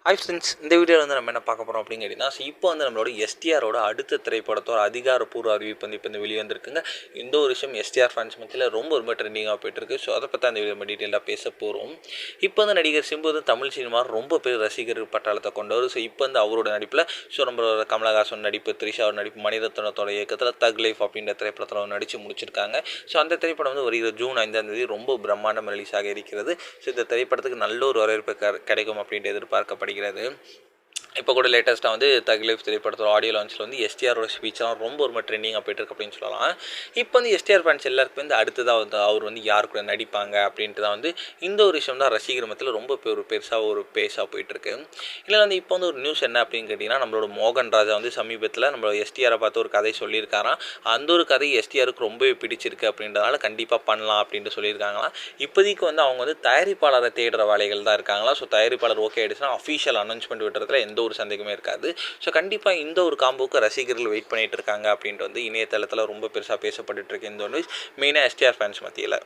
Hi friends, இந்த வீடியோவில் வந்து நம்ம என்ன பார்க்க போகிறோம் அப்படின்னு கேட்டிங்கன்னா, இப்போ வந்து நம்மளோட எஸ்டிஆரோட அடுத்த திரைப்படத்தோட அதிகாரப்பூர்வ அறிவிப்பு வந்து இப்போ வந்து வெளியே வந்திருக்குங்க. இந்த ஒரு விஷயம் எஸ்டிஆர் ஃபேன்ஸ் மத்தியில் ரொம்ப ட்ரெண்டிங்காக போயிட்டுருக்கு. ஸோ அதை பற்றி அந்த வீடியோ நம்ம டீட்டெயிலாக பேச போகிறோம். இப்போ வந்து நடிகர் சிம்பு வந்து தமிழ் சினிமா ரொம்ப பேர் ரசிகர் பட்டாளத்தை கொண்டவர். ஸோ இப்போ வந்து அவரோட நடிப்பில் நம்மளோட கமலஹாசன் நடிப்பு, த்ரிஷாவோட நடிப்பு, மணிரத்னத்தோட இயக்கத்தில் தக் லைஃப் அப்படின்ற திரைப்படத்தில் நடித்து முடிச்சிருக்காங்க. ஸோ அந்த திரைப்படம் வந்து வருகிற ஜூன் 5 ரொம்ப பிரம்மாண்டம் ரிலீஸ் ஆக இருக்கிறது. ஸோ இந்த திரைப்படத்துக்கு நல்ல ஒரு வரவேற்பு கிடைக்கும் அப்படின்ட்டு எதிர்பார்க்கப்படுகிறது. இப்போ கூட லேட்டஸ்ட்டாக வந்து தக் லைஃப் திரைப்படத்தோட ஆடியோ லான்ச்சில் வந்து எஸ்டிஆரோட ஸ்பீச்லாம் ரொம்ப ட்ரெண்டிங்காக போய்ட்டுருக்கு அப்படின்னு சொல்லலாம். இப்போ வந்து எஸ்டிஆர் ஃபேன்ஸ் எல்லாருக்கும் வந்து அடுத்ததாக வந்து அவர் வந்து யார் கூட நடிப்பாங்க அப்படின்ட்டு தான் வந்து இந்த ஒரு விஷயம் தான் ரசிகர் மத்தியில் ரொம்ப பெருசாக ஒரு பேஸாக போயிட்டுருக்கு. இல்லை வந்து இப்போ வந்து ஒரு நியூஸ் என்ன அப்படின்னு கேட்டிங்கன்னா, நம்மளோட மோகன் ராஜா வந்து சமீபத்தில் நம்மளோட எஸ்டிஆரை பார்த்து ஒரு கதை சொல்லியிருக்காராம். அந்த ஒரு கதை எஸ்டிஆருக்கு ரொம்பவே பிடிச்சிருக்கு அப்படின்றதால கண்டிப்பாக பண்ணலாம் அப்படின்ட்டு சொல்லியிருக்காங்களாம். இப்போதைக்கு வந்து அவங்க வந்து தயாரிப்பாளரை தேடுற வேலைகள் தான் இருக்காங்களா. ஸோ தயாரிப்பாளர் ஓகே ஆகிடுச்சுன்னா அஃபீஷியல் அனௌன்ஸ்மெண்ட் விடுறதுல எந்த ஒரு சந்தேகமே இருக்காது. ஸோ கண்டிப்பாக இந்த ஒரு காம்போக்கு ரசிகர்கள் வெயிட் பண்ணிட்டு இருக்காங்க அப்படின்ட்டு வந்து இணையதளத்தில் ரொம்ப பெருசாக பேசப்பட்டு இருக்கு இந்த ஒரு நியூஸ், மெயினாக எஸ்டிஆர் ஃபேன்ஸ் மத்தியில்.